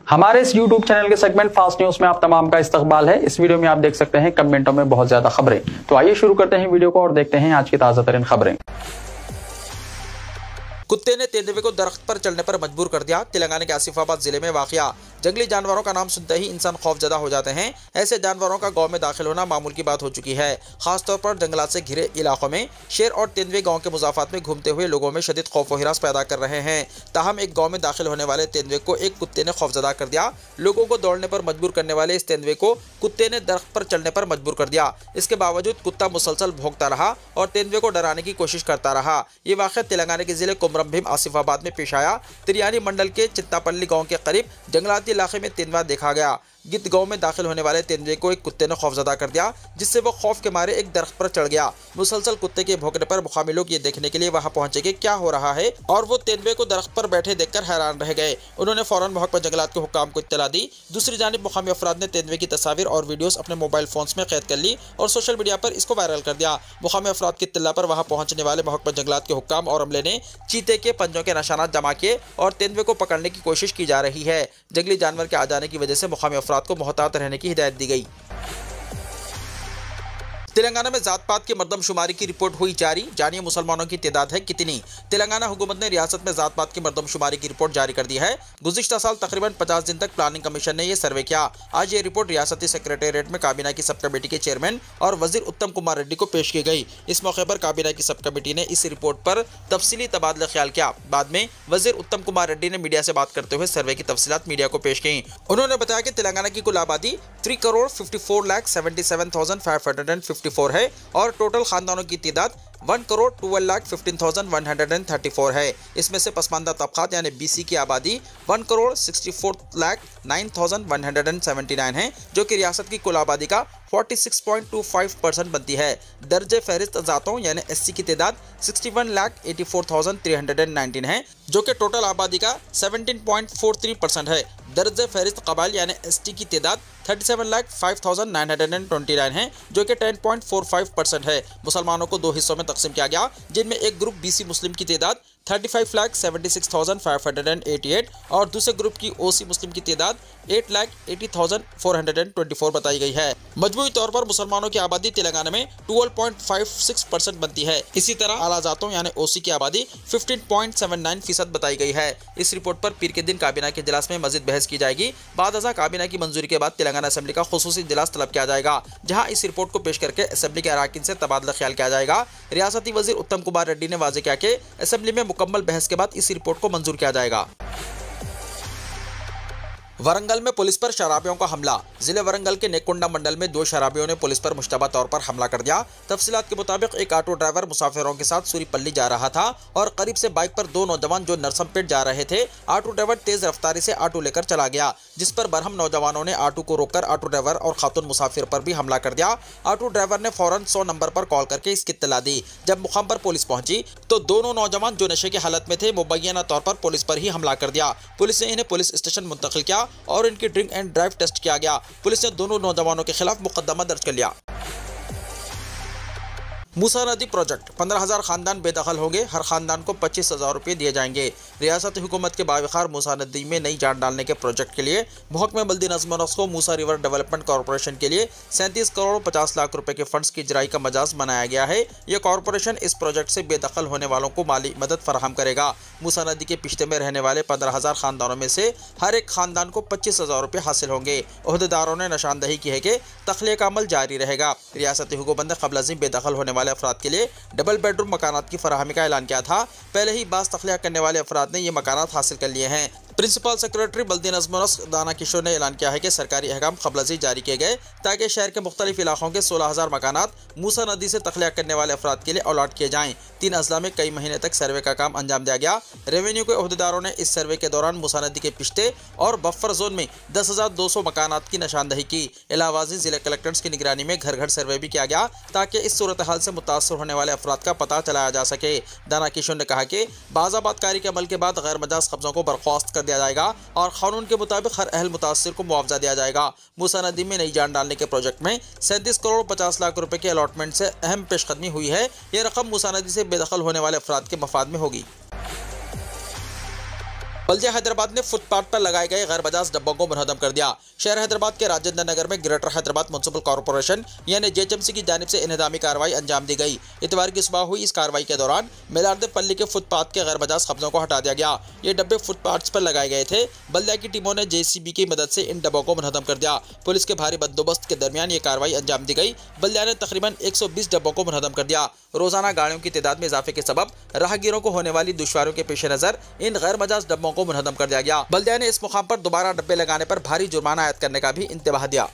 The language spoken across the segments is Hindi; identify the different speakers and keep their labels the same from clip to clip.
Speaker 1: हमारे इस YouTube चैनल के सेगमेंट फास्ट न्यूज में आप तमाम का इस्तकबाल है। इस वीडियो में आप देख सकते हैं कमेंटों में बहुत ज्यादा खबरें। तो आइए शुरू करते हैं वीडियो को और देखते हैं आज की ताजा तरीन खबरें।
Speaker 2: कुत्ते ने तेंदुए को दरख्त पर चढ़ने पर मजबूर कर दिया। तेलंगाना के आसिफाबाद जिले में वाकया। जंगली जानवरों का नाम सुनते ही इंसान खौफजदा हो जाते हैं। ऐसे जानवरों का गांव में दाखिल होना मामूल की बात हो चुकी है। खासतौर पर जंगलात से घिरे इलाकों में शेर और तेंदुए गांव के मुजाफात में घूमते हुए लोगों में शदीद खौफ और हिरास पैदा कर रहे हैं। ताहम एक गांव में दाखिल होने वाले तेंदुए को एक कुत्ते ने खौफजदा कर दिया। लोगों को दौड़ने पर मजबूर करने वाले इस तेंदुए को कुत्ते ने दरख्त पर चढ़ने पर मजबूर कर दिया। इसके बावजूद कुत्ता मुसलसल भौंकता रहा और तेंदुए को डराने की कोशिश करता रहा। ये वाक़या तेलंगाना के जिले कुमरम भीम आसिफाबाद में पेश आया। तिरियानी मंडल के चित्तापल्ली गांव के करीब जंगलाती इलाके में तेंदुआ देखा गया। गिद्ध गांव में दाखिल होने वाले तेंदुए को एक कुत्ते ने खौफजदा कर दिया, जिससे वो खौफ के मारे एक दरख्त पर चढ़ गया। मुसलसल कुत्ते के भौंकने पर मुकामी लोग ये देखने के लिए वहां पहुंचे कि क्या हो रहा है और वो तेंदुए को दरख्त पर बैठे देखकर हैरान रह गए। उन्होंने फौरन महकमा जंगलात के हुक्काम को इत्तला दी। दूसरी जानिब मुकामी अफराद ने तेंदुए की तस्वीर और वीडियोस अपने मोबाइल फोन्स में कैद कर ली और सोशल मीडिया पर इसको वायरल कर दिया। मुकामी अफराद की इत्तला पर वहां पहुंचने वाले महकमा जंगलात के हुक्काम और अमले ने चीते के पंजों के निशानात जमा किए और तेंदुए को पकड़ने की कोशिश की जा रही है। जंगली जानवर के आ जाने की वजह से मुकामी अफराद को मोहतात रहने की हिदायत दी गई। तेलंगाना में जात पात की मर्दमशुमारी की रिपोर्ट हुई जारी। जानिए मुसलमानों की तादाद है कितनी। तेलंगाना हुकूमत ने रियासत में जात पात की मर्दमशुमारी की रिपोर्ट जारी कर दी है। गुज़िश्ता साल तकरीबन 50 दिन तक प्लानिंग कमीशन ने यह सर्वे किया। आज ये रिपोर्ट रियासती सेक्रेटेरिएट में काबीना की सब कमेटी के चेयरमैन और वजीर उत्तम कुमार रेड्डी को पेश की गई। इस मौके पर काबीना की सब कमेटी ने इस रिपोर्ट पर तफसीली तबादला ख्याल किया। बाद में वजीर उत्तम कुमार रेड्डी ने मीडिया से बात करते हुए सर्वे की तफसीलात मीडिया को पेश की। उन्होंने बताया कि तेलंगाना की कुल आबादी 3,54,77,554 है और टोटल खानदानों की तादाद 1,12,15,134 है। इसमें से पसमानदा तबकात यानी BC की आबादी 1,64,09,179 है, जो कि रियासत की कुल आबादी का 46.25% बनती है। दर्जे फहरिस्त जातों यानी SC की तादाद 61,84,319 है, जो कि टोटल आबादी का 17.43% है। दर्जे फहरिस्त कबाइल यानी ST की तादाद 37,05,929 है, जो कि 10.45% है। मुसलमानों को दो हिस्सों में तकसीम किया गया, जिनमें एक ग्रुप BC मुस्लिम की तादाद 35,76,588 और दूसरे ग्रुप की OC मुस्लिम की तादाद 8,80,424 बताई गई है। मजमूई तौर पर मुसलमानों की आबादी तेलंगाना में 12.56% बनती है। इसी तरह आला जातों यानी OC की आबादी 15.79% बताई गई है। इस रिपोर्ट पर पीर के दिन काबीना के इजलास में मजीद बहस की जाएगी। बाद अज़ा काबीना की मंजूरी के बाद तेलंगाना असेंबली का खुसूसी इजलास तलब किया जाएगा, जहां इस रिपोर्ट को पेश करके असेंबली के अराकीन से तबादला ख्याल किया जाएगा। रियासती वजीर उत्तम कुमार रेड्डी ने वाज़ेह किया कि असेंबली में मुकम्मल बहस के बाद इस रिपोर्ट को मंजूर किया जाएगा। वरंगल में पुलिस पर शराबियों का हमला। जिले वरंगल के नेकुंडा मंडल में दो शराबियों ने पुलिस पर मुश्तबा तौर पर हमला कर दिया। तफसीलात के मुताबिक एक ऑटो ड्राइवर मुसाफिरों के साथ सूरीपल्ली जा रहा था और करीब से बाइक पर दो नौजवान जो नरसमपेट जा रहे थे। ऑटो ड्राइवर तेज रफ्तारी से ऑटो लेकर चला गया, जिस पर बरहम नौजवानों ने ऑटो को रोककर ऑटो ड्राइवर और खातून मुसाफिर पर भी हमला कर दिया। ऑटो ड्राइवर ने फौरन 100 नंबर पर कॉल करके इसकी इत्तला दी। जब मुकाम पर पुलिस पहुंची तो दोनों नौजवान जो नशे की हालत में थे मुबैना तौर पर पुलिस पर ही हमला कर दिया। पुलिस ने इन्हें पुलिस स्टेशन मुंतकिल किया और इनकी ड्रिंक एंड ड्राइव टेस्ट किया गया। पुलिस ने दोनों नौजवानों के खिलाफ मुकदमा दर्ज कर लिया। मूसा नदी प्रोजेक्ट 15,000 खानदान बेदखल होंगे। हर खानदान को 25,000 रुपये दिए जाएंगे। रियासती हुकूमत के बावखार मूसा नदी में नई जान डालने के प्रोजेक्ट के लिए महकमे बल्दी नज़्म व नस्क़ को मूसा रिवर डेवलपमेंट कॉरपोरेशन के लिए 37 करोड़ 50 लाख रुपए के फंड्स की इजराई का मजाज बनाया गया है। यह कॉरपोरेशन इस प्रोजेक्ट से बेदखल होने वालों को माली मदद फराहम करेगा। मूसा नदी के पिछते में रहने वाले 15,000 खानदानों में से हर एक खानदान को 25,000 रुपये हासिल होंगे। ओहदेदारों ने निशानदही की है कि तख्लीए का अमल जारी रहेगा। रियासती हुकूमत ने क़ब्ल अज़ीम बेदखल होने वाले अफराद के लिए डबल बेडरूम मकानात की फराहमी का ऐलान किया था। पहले ही बास तख्लिया करने वाले अफराद ने ये मकानात हासिल कर लिए हैं। प्रिंसिपल सेक्रेटरी बल्दी नज़्म व नस्क़ दाना किशोर ने ऐलान किया है कि सरकारी अहकाम क़ब्ल से जारी किए गए ताकि शहर के मुख्तलिफ इलाकों के 16,000 मकानात मूसा नदी से तख्लिया करने वाले अफराद के लिए अलॉट किए जाएँ। 3 अजला में कई महीने तक सर्वे का काम अंजाम दिया गया। रेवेन्यू के अहदेदारों ने इस सर्वे के दौरान मूसा नदी के पिछते और बफर जोन में 10,200 मकानात की निशानदही की। इलावाजी जिले कलेक्टर्स की निगरानी में घर घर सर्वे भी किया गया ताकि इस सूरत हाल से मुतासर होने वाले अफराद का पता चलाया जा सके। दाना किशोर ने कहा कि बाज़ाबातकारी के अमल के बाद गैर मजाज कब्जों को बर्खास्त कर दिया जाएगा और कानून के मुताबिक हर अहल मुतासिर को मुआवजा दिया जाएगा। मूसा नदी में नई जान डालने के प्रोजेक्ट में 37 करोड़ 50 लाख रुपए के अलॉटमेंट से अहम पेशकदमी हुई है। यह रकम मूसा नदी से बेदखल होने वाले अफराद के मफाद में होगी। बल्दिया हैदराबाद ने फुटपाथ पर लगाए गए गैर बजाज डब्बों को मुनहदम कर दिया। शहर हैदराबाद के राजेंद्र नगर में ग्रेटर हैदराबाद म्युनिसिपल कॉर्पोरेशन यानी जेएचएमसी की जानिब से इन्हदामी कार्रवाई अंजाम दी गई। इतवार की सुबह हुई इस कार्रवाई के दौरान मेलारदेपल्ली के फुटपाथ के गैर बजाज कब्जों को हटा दिया गया। ये डब्बे फुटपाथ पर लगाए गए थे। बल्दिया की टीमों ने जेसीबी की मदद से इन डब्बों को मुनहदम कर दिया। पुलिस के भारी बंदोबस्त के दरमियान ये कार्रवाई अंजाम दी गई। बल्दिया ने तकरीबन 120 डब्बों को मुनहदम कर दिया। रोजाना गाड़ियों की तादाद में इजाफे के सबब राहगीरों को होने वाली दुश्वारियों के पेश नजर इन गैर मजाज डब्बों को मुनहदम कर दिया गया। बल्दिया ने इस मुकाम पर दोबारा डब्बे लगाने पर भारी जुर्माना आयद करने का भी इंतबाह दिया।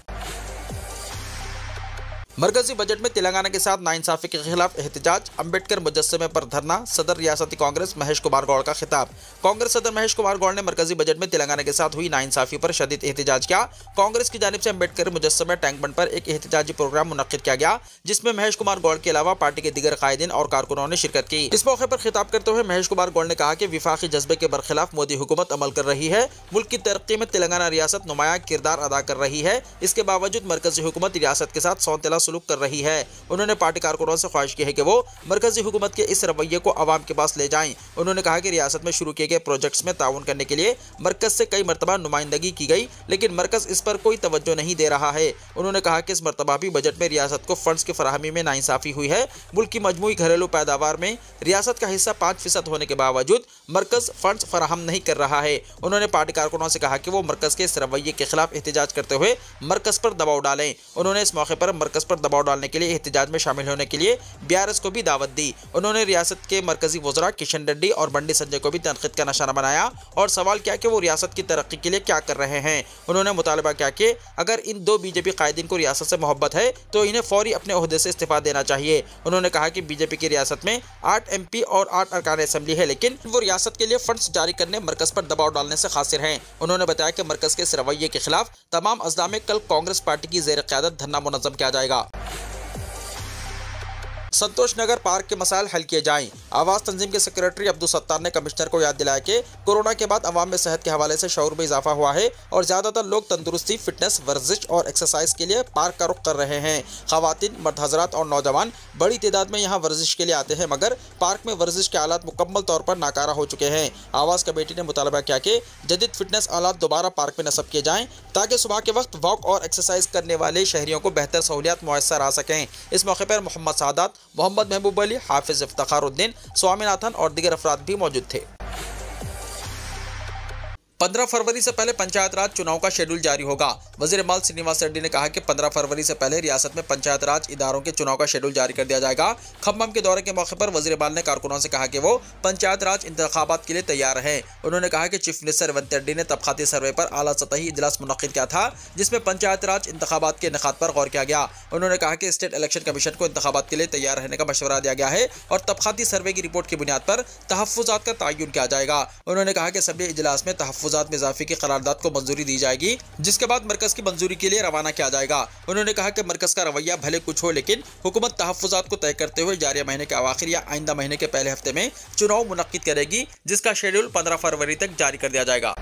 Speaker 2: मरकजी बजट में तेलंगाना के साथ नाइंसाफी के खिलाफ एहतजाज, अम्बेडकर मुजस्समे पर धरना, सदर रियासती कांग्रेस महेश कुमार गौड़ का खिताब। कांग्रेस सदर महेश कुमार गौड़ ने मरकजी बजट में तेलंगाना के साथ हुई नाइंसाफी पर शदीद एहतजाज किया। कांग्रेस की जानिब से अम्बेडकर मुजस्समे टैंक बंड पर एक एहतजाजी प्रोग्राम मुनक्किद किया गया, जिसमें महेश कुमार गौड़ के अलावा पार्टी के दीगर कायदीन और कारकुनों ने शिरकत की। इस मौके पर खिताब करते हुए महेश कुमार गौड़ ने कहा कि विफाकी जज्बे के बरखिलाफ मोदी हुकूमत अमल कर रही है। मुल्क की तरक्की में तेलंगाना रियासत नुमाया किरदार अदा कर रही है। इसके बावजूद मरकजी हुकूमत रियासत के साथ सौतेला सलूक कर रही है। उन्होंने पार्टी कारकुनों से ख्वाहिश की है कि वो मरकजी हुकूमत के इस रवैये को अवाम के पास ले जाएं। उन्होंने कहा कि रियासत में शुरू किए गए प्रोजेक्ट्स में ताउन करने के लिए मरकज से कई मरतबा नुमाइंदगी की गई, लेकिन मरकज इस पर कोई तवज्जो नहीं दे रहा है। उन्होंने कहा कि इस मरतबा भी बजट में रियासत को फंड्स की फराहमी में नाइंसाफी हुई है। मुल्क की मजमूई घरेलू पैदावार में रियासत का हिस्सा 5% होने के बावजूद मरकज फंड्स फराहम नहीं कर रहा है। उन्होंने पार्टी कारकुनों से कहा कि वो मरकज के इस रवैये के खिलाफ एहतजाज करते हुए मरकज पर दबाव डालें। उन्होंने इस मौके पर मरकज पर दबाव डालने के लिए एहतजाज में शामिल होने के लिए बीआरएस को भी दावत दी। उन्होंने रियासत के मरकजी वज़रा किशन रेड्डी और बंडी संजय को भी तनकीद का निशाना बनाया और सवाल किया कि वो रियासत की तरक्की के लिए क्या कर रहे हैं। उन्होंने मुतालबा किया कि अगर इन दो बीजेपी कायदीन को रियासत से मोहब्बत है तो इन्हें फौरी अपने ओहदे से इस्तीफा देना चाहिए। उन्होंने कहा कि बीजेपी की रियासत में 8 MP और 8 अरकान असेंबली है, लेकिन वो रियासत के लिए फंड्स जारी करने मरकज पर दबाव डालने से कासिर हैं। उन्होंने बताया कि मरकज के इस रवैये के खिलाफ तमाम अजला में कल कांग्रेस पार्टी की ज़ेर क़यादत धरना मुनज़्ज़म किया जाएगा। संतोष नगर पार्क के मसाइल हल किए जाएं। आवास तंजीम के सेक्रेटरी अब्दुल सत्तार ने कमिश्नर को याद दिलाया कि कोरोना के बाद अवाम में सेहत के हवाले से शऊर में इजाफा हुआ है और ज़्यादातर लोग तंदुरुस्ती, फिटनेस, वर्जिश और एक्सरसाइज के लिए पार्क का रुख कर रहे हैं। ख़वातीन, मर्द हज़रात और नौजवान बड़ी तादाद में यहाँ वर्जिश के लिए आते हैं, मगर पार्क में वर्जिश के आलात मुकम्मल तौर पर नाकारा हो चुके हैं। आवास कमेटी ने मुतालबा किया कि जदीद फिटनेस आलात दोबारा पार्क में नस्ब किए जाएँ ताकि सुबह के वक्त वॉक और एक्सरसाइज करने वाले शहरियों को बेहतर सहूलियात मुयस्सर आ सकें। इस मौके पर मोहम्मद सादात, मोहम्मद महबूब अली, हाफिज इफ्तिखारुद्दीन, स्वामीनाथन और दीगर अफराद भी मौजूद थे। 15 फरवरी से पहले पंचायत राज चुनाव का शेड्यूल जारी होगा। वजीर माल श्रीनिवास रेड्डी ने कहा कि 15 फरवरी से पहले रियासत में पंचायत राज इदारों के चुनाव का शेड्यूल जारी कर दिया जाएगा। खम्मम के दौरे के मौके पर वजीर माल ने कारकुनों से कहा कि वो पंचायत राज इंतखाबात के लिए तैयार हैं। उन्होंने कहा कि चीफ मिनिस्टर रेवंत रेड्डी ने तबकाती सर्वे पर आला सतही इजलास मुनक्किद किया था, जिसमें पंचायत राज इंतखाबात के इनेकाद पर गौर किया गया। उन्होंने कहा कि स्टेट इलेक्शन कमीशन को इंतखाबात के लिए तैयार रहने का मशवरा दिया गया है और तबकाती सर्वे की रिपोर्ट की बुनियाद पर तहफ्फुजात का तयन किया जाएगा। उन्होंने कहा कि असेंबली इजलास में तहफ्फुजात में इजाफे की करारदाद को मंजूरी दी जाएगी, जिसके बाद मरकज की मंजूरी के लिए रवाना किया जाएगा। उन्होंने कहा कि मरकज का रवैया भले कुछ हो, लेकिन हुकूमत तहफ्फुजात को तय करते हुए जारी महीने के आखिर या आइंदा महीने के पहले हफ्ते में चुनाव मुनक्किद करेगी, जिसका शेड्यूल 15 फरवरी तक जारी कर दिया जाएगा।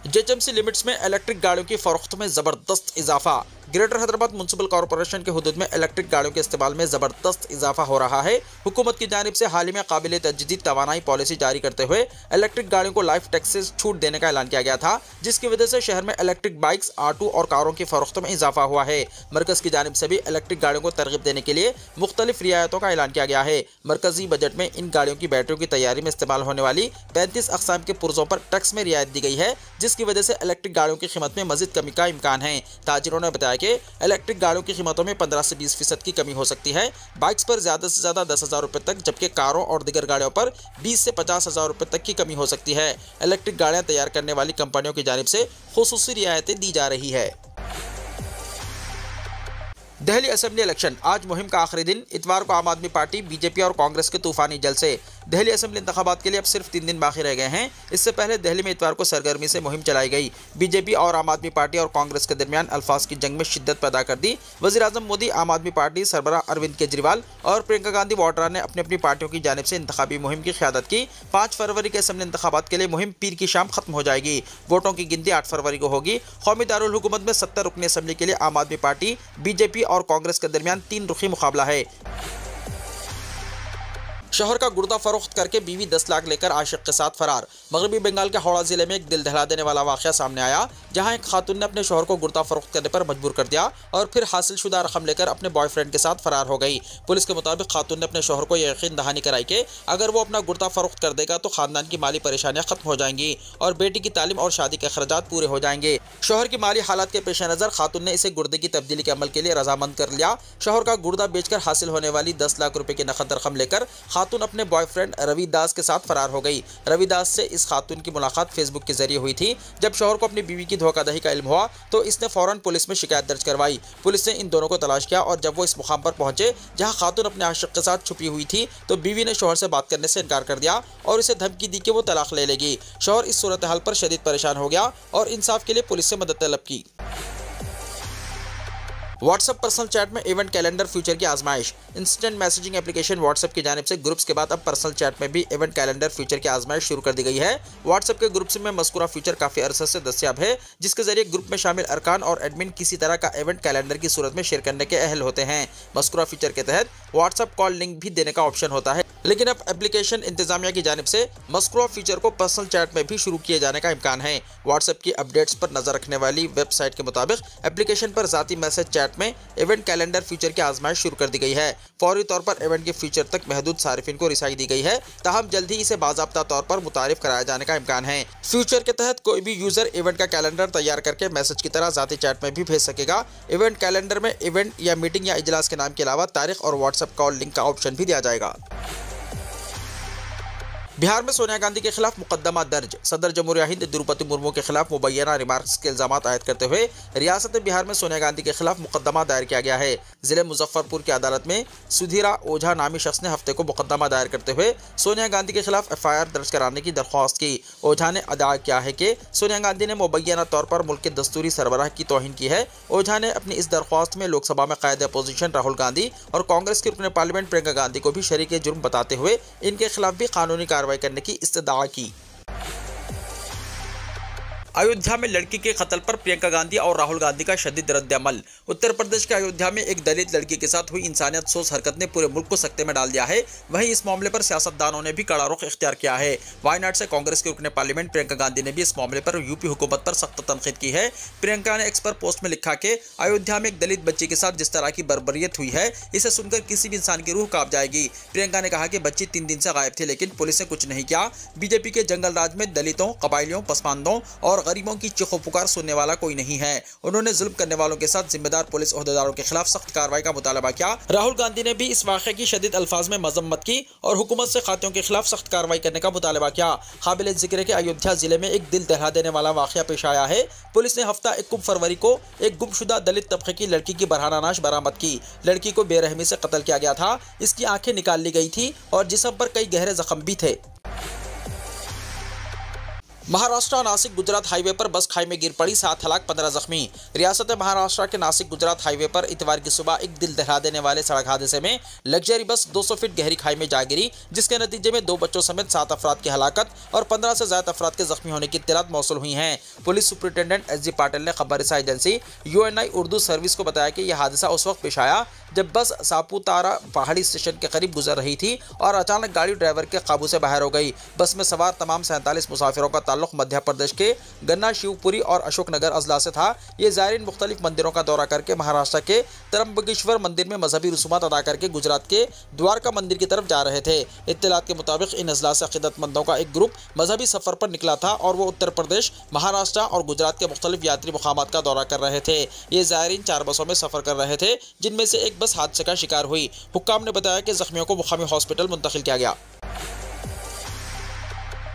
Speaker 2: जेएचएमसी लिमिट्स में इलेक्ट्रिक गाड़ियों की फरोख्त में जबरदस्त इजाफा। ग्रेटर हैदराबाद म्युनिसिपल कॉर्पोरेशन के हुदूद में इलेक्ट्रिक गाड़ियों के इस्तेमाल में ज़बरदस्त इजाफा हो रहा है। हुकूमत की जानिब से हाल ही में काबिल तजदीद तवानाई पॉलिसी जारी करते हुए इलेक्ट्रिक गाड़ियों को लाइफ टैक्स से छूट देने का ऐलान किया गया था, जिसकी वजह से शहर में इलेक्ट्रिक बाइक्स, ऑटो और कारों की फरोख्त में इजाफा हुआ है। मरकज़ की जानिब से भी इलेक्ट्रिक गाड़ियों को तरगीब देने के लिए मुख्तलिफ रियायतों का ऐलान किया गया है। मरकजी बजट में इन गाड़ियों की बैटरियों की तैयारी में इस्तेमाल होने वाली 35 अक़साम के पुर्जों पर टैक्स में रियायत दी गई है, जिसकी वजह से इलेक्ट्रिक गाड़ियों की कीमत में मज़ीद कमी का इम्कान है। ताजिरों ने बताया कि इलेक्ट्रिक गाड़ियों की कीमतों में 15 से 20% की कमी हो सकती है। बाइक्स पर ज़्यादा से ज़्यादा 10,000 रुपये तक, जबकि कारों और दीगर गाड़ियों पर 20 से 50,000 रुपये तक की कमी हो सकती है। इलेक्ट्रिक गाड़ियाँ तैयार करने वाली कंपनियों की जानिब से खुसूसी रियायतें दी जा रही है। दिल्ली असेंबली इलेक्शन, आज मुहिम का आखिरी दिन। इतवार को आम आदमी पार्टी, बीजेपी और कांग्रेस के तूफानी जलसे। दिल्ली असेंबली इंतखाबात के लिए अब सिर्फ 3 दिन बाकी रह गए हैं। इससे पहले दिल्ली में इतवार को सरगर्मी से मुहिम चलाई गई। बीजेपी और आम आदमी पार्टी और कांग्रेस के दरमियान अल्फाज की जंग में शिद्दत पैदा कर दी। वज़ीर आज़म मोदी, आम आदमी पार्टी सरबराह अरविंद केजरीवाल और प्रियंका गांधी वाड्रा ने अपनी अपनी पार्टियों की जानिब से इंतखाबी मुहिम की क़यादत की। 5 फरवरी के असेंबली इंतखाबात के लिए मुहिम पीर की शाम खत्म हो जाएगी। वोटों की गिनती 8 फरवरी को होगी। कौमी दारुल हुकूमत में 70 रुकनी असेंबली के लिए आम आदमी पार्टी, बीजेपी और कांग्रेस के दरमियान 3 रुखी मुकाबला है। शोहर का गुर्दा फरोख्त करके बीवी 10 लाख लेकर आशिक के साथ फरार। मगरबी बंगाल के हावड़ा जिले में एक दिल दहला देने वाला वाकया सामने आया, जहां एक खातून ने अपने शोहर को गुर्दा फरोख्त करने पर मजबूर कर दिया और फिर हासिलशुदा रकम लेकर अपने बॉयफ्रेंड के साथ फरार हो गई। पुलिस के मुताबिक खातून ने अपने शोहर को यह यकीन दहानी कराई कि अगर वो अपना गुर्दा फरोख्त कर देगा तो खानदान की माली परेशानियां खत्म हो जाएंगी और बेटी की तालीम और शादी के अखराजात पूरे हो जाएंगे। शोहर की माली हालात के पेश नजर खातून ने इसे गुर्दे की तब्दीली के अमल के लिए रजामंद कर लिया। शोहर का गुर्दा बेचकर हासिल होने वाली 10 लाख रुपए की नकद रकम लेकर खातून अपने बॉयफ्रेंड रवि दास के साथ फरार हो गई। रवि दास से इस खातून की मुलाकात फेसबुक के जरिए हुई थी। जब शोहर को अपनी बीवी की धोखाधड़ी का इल्म हुआ तो इसने फौरन पुलिस में शिकायत दर्ज करवाई। पुलिस ने इन दोनों को तलाश किया और जब वो इस मुकाम पर पहुंचे जहां खातून अपने आशिक के साथ छुपी हुई थी तो बीवी ने शोहर से बात करने से इनकार कर दिया और इसे धमकी दी कि वो तलाक ले लेगी। शोहर इस सूरत हाल पर शदीद परेशान हो गया और इंसाफ के लिए पुलिस से मदद तलब की। व्हाट्सएप पर्सनल चैट में इवेंट कैलेंडर फीचर की आजमाइश। इंस्टेंट मैसेजिंग एप्लीकेशन व्हाट्सएप की जानिब से ग्रुप्स के बाद अब पर्सनल चैट में भी इवेंट कैलेंडर फीचर की आजमाइश शुरू कर दी गई है। व्हाट्सएप के ग्रुप्स में मज़कूरा फीचर काफ़ी अरसे से दस्तयाब है, जिसके जरिए ग्रुप में शामिल अरकान और एडमिन किसी तरह का इवेंट कैलेंडर की सूरत में शेयर करने के अहल होते हैं। मज़कूरा फीचर के तहत व्हाट्सएप कॉल लिंक भी देने का ऑप्शन होता है, लेकिन अब एप्लीकेशन इंतजामिया की जानिब से मज़कूरा फीचर को पर्सनल चैट में भी शुरू किए जाने का इम्कान है। व्हाट्सएप की अपडेट्स पर नजर रखने वाली वेबसाइट के मुताबिक एप्लीकेशन पर ज़ाती मैसेज चैट में इवेंट कैलेंडर फीचर की आजमाइश शुरू कर दी गई है। फौरी तौर पर इवेंट के फीचर तक महदूद सारिफिन को रिसाई दी गई है, ताहम जल्द ही इसे बाज़ाब्ता तौर पर मुतारिफ कराया जाने का इम्कान है। फीचर के तहत कोई भी यूजर इवेंट का कैलेंडर तैयार करके मैसेज की तरह ज़ाती चैट में भी भेज सकेगा। इवेंट कैलेंडर में इवेंट या मीटिंग या इजलास के नाम के अलावा तारीख और व्हाट्सएप कॉल लिंक का ऑप्शन भी दिया जाएगा। बिहार में सोनिया गांधी के खिलाफ मुकदमा दर्ज। सदर जमहूरिया हिंद द्रौपदी मुर्मू के खिलाफ मुबैना रिमार्क्स के इल्जाम आयद करते हुए रियासत बिहार में सोनिया गांधी के खिलाफ मुकदमा दायर किया गया है। जिले मुजफ्फरपुर की अदालत में सुधीरा ओझा नामी शख्स ने हफ्ते को मुकदमा दायर करते हुए सोनिया गांधी के खिलाफ FIR दर्ज कराने की दरख्वास्त की। ओझा ने अदा किया है कि सोनिया गांधी ने मुबैना तौर पर मुल्क के दस्तूरी सरबराह की तौहीन की है। ओझा ने अपनी इस दरख्वास्त में लोकसभा में कायदे अपोजिशन राहुल गांधी और कांग्रेस के रुकने पार्लियामेंट प्रियंका गांधी को भी शरीक जुर्म बताते हुए इनके खिलाफ भी कानूनी कार्रवाई करने की इस्तदा की। अयोध्या में लड़की के कत्ल पर प्रियंका गांधी और राहुल गांधी का शदीद रद्द-ए-अमल। उत्तर प्रदेश के अयोध्या में एक दलित लड़की के साथ हुई इंसानियत सोच हरकत ने पूरे मुल्क को सकते में डाल दिया है। वहीं इस मामले पर सियासतदानों ने भी कड़ा रुख इख्तियार किया है। वायनाड से कांग्रेस के रुकने पार्लियामेंट प्रियंका गांधी ने भी इस मामले पर यूपी हुकूमत पर सख्त तनकीद की है। प्रियंका ने एक्स पर पोस्ट में लिखा कि अयोध्या में एक दलित बच्ची के साथ जिस तरह की बर्बरियत हुई है, इसे सुनकर किसी भी इंसान की रूह कांप जाएगी। प्रियंका ने कहा कि बच्ची 3 दिन से गायब थी, लेकिन पुलिस ने कुछ नहीं किया। बीजेपी के जंगल राज में दलितों, कबायलियों, पसमानदों और गरीबों की चीखों पुकार सुनने वाला कोई नहीं है। उन्होंने जुल्म करने वालों के साथ जिम्मेदार पुलिस ओहदेदारों के खिलाफ सख्त कार्रवाई का मुतालबा किया। राहुल गांधी ने भी इस वाक़े की शदीद अल्फाज में मजम्मत की और हुकूमत से खातियों के खिलाफ सख्त कार्रवाई करने का मुतालबा किया। काबिल जिक्र के अयोध्या जिले में एक दिल दहला देने वाला वाक़या पेश आया है। पुलिस ने हफ्ता 21 फरवरी को एक गुमशुदा दलित तबके की लड़की की बरहाना नाश बरामद की। लड़की को बेरहमी से कत्ल किया गया था। इसकी आंखें निकाल ली गई थी और जिस्म पर कई गहरे जख्म भी थे। महाराष्ट्र नासिक गुजरात हाईवे पर बस खाई में गिर पड़ी, 7 हलाक 15 जख्मी। रियासत महाराष्ट्र के नासिक गुजरात हाईवे पर इतवार की सुबह एक दिल दहला देने वाले सड़क हादसे में लग्जरी बस 200 फीट गहरी खाई में जा गिरी, जिसके नतीजे में 2 बच्चों समेत 7 अफराद की हलाकत और 15 से ज्यादा अफराद के जख्मी होने की इत्तलात मौसूल हुई हैं। पुलिस सुपरिटेंडेंट SG पाटिल ने खबर रसा एजेंसी UNI उर्दू सर्विस को बताया कि यह हादसा उस वक्त पेश आया जब बस सापुतारा पहाड़ी स्टेशन के करीब गुजर रही थी और अचानक गाड़ी ड्राइवर के काबू से बाहर हो गई। बस में सवार तमाम 47 मुसाफिरों का ताल्लुक मध्य प्रदेश के गन्ना, शिवपुरी और अशोकनगर अजला से था। ये ज़ायरीन मुख्तलिफ मंदिरों का दौरा करके महाराष्ट्र के त्र्यंबकेश्वर मंदिर में मजहबी रसूमात अदा करके गुजरात के द्वारका मंदिर की तरफ जा रहे थे। इत्तलात के मुताबिक इन अजला से अक़ीदतमंदों का एक ग्रुप मजहबी सफ़र पर निकला था और वो उत्तर प्रदेश, महाराष्ट्र और गुजरात के मुख्तलिफ यात्री मुकामात का दौरा कर रहे थे। ये ज़ायरीन 4 बसों में सफ़र कर रहे थे, जिनमें से एक बस हादसे का शिकार हुई। हुक्काम ने बताया कि जख्मियों को मुकामी हॉस्पिटल मुंतकिल किया गया।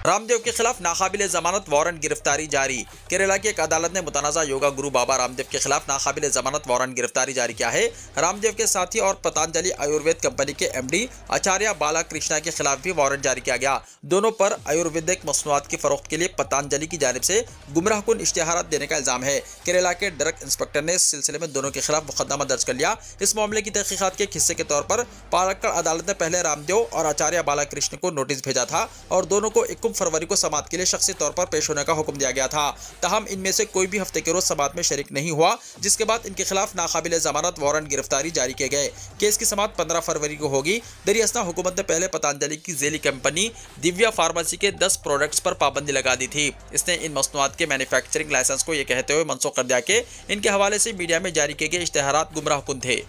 Speaker 2: रामदेव के खिलाफ नाकाबिले जमानत वारंट गिरफ्तारी जारी। केरला की एक अदालत ने मुतनाज़ा योगा गुरु बाबा रामदेव के खिलाफ नाकाबिले जमानत वारंट गिरफ्तारी जारी किया है। रामदेव के साथी और पतंजलि आयुर्वेद कंपनी के MD आचार्य बालाकृष्णा के खिलाफ भी वारंट जारी किया गया। दोनों पर आयुर्वेदिक मसनूआत की फरोख्त के लिए पतंजलि की जानिब से गुमराहकुन इश्तिहारात देने का इल्जाम है। केरला के ड्रग इंस्पेक्टर ने इस सिलसिले में दोनों के खिलाफ मुकदमा दर्ज कर लिया। इस मामले की तहकीकात के एक हिस्से के तौर पर पालक्कड़ अदालत ने पहले रामदेव और आचार्य बालाकृष्ण को नोटिस भेजा था और दोनों को 21 फरवरी को समाअत के लिए शख्सी तौर पर पेश होने का हुक्म दिया गया था। तहम इनमें से कोई भी हफ्ते के रोज समाअत में शरीक नहीं हुआ, जिसके बाद इनके खिलाफ नाकाबिले जमानत वारंट गिरफ्तारी जारी किए गए। केस की समाअत 15 फरवरी को होगी। दरियासना हुकूमत ने पहले पतंजलि की झेली कंपनी दिव्या फार्मेसी के 10 प्रोडक्ट्स पर पाबंदी लगा दी थी। इसने इन मसनूआत के मैन्युफैक्चरिंग लाइसेंस को यह कहते हुए मनसूख कर दिया कि इनके हवाले से मीडिया में जारी किए गए इश्तिहारात गुमराहकुन थे।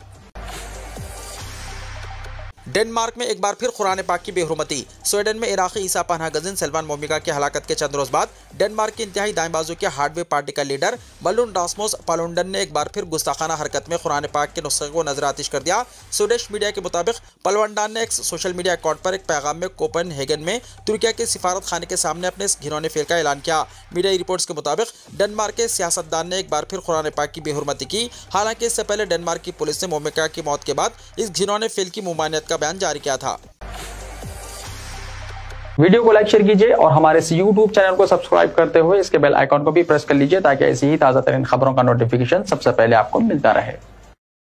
Speaker 2: डेनमार्क में एक बार फिर कुरान पाक की बेहुरमती। स्वीडन में इराकी ईसा पनाह गज़िन सलमान मोमिका की हलाकत के चंद रोज बाद डेनमार्क की इंतहाई दाएं बाजू के हार्डवे पार्टी का लीडर बलून रास्मुस पालुंडन ने एक बार फिर गुस्ताखाना हरकत में कुरान पाक के नुस्खे को नजर आतिश कर दिया। स्वीडिश मीडिया के मुताबिक पालुंडन ने एक सोशल मीडिया अकाउंट पर एक पैगाम में कोपेनहेगन में तुर्किया के सिफारत खाने के सामने अपने इस घिनौने फेल का ऐलान किया। मीडिया रिपोर्ट्स के मुताबिक डेनमार्क के सियासतदान ने एक बार फिर कुरान पाक की बेहुरमती की। हालांकि इससे पहले डेनमार्क की पुलिस ने मोमिका की मौत के बाद इस घिनौने फेल की मुमानियत का बयान जारी किया था।
Speaker 1: वीडियो को लाइक शेयर कीजिए और हमारे इस YouTube चैनल को सब्सक्राइब करते हुए इसके बेल आइकॉन को भी प्रेस कर लीजिए ताकि ऐसी ही ताज़ा तरीन खबरों का नोटिफिकेशन सबसे पहले आपको मिलता रहे।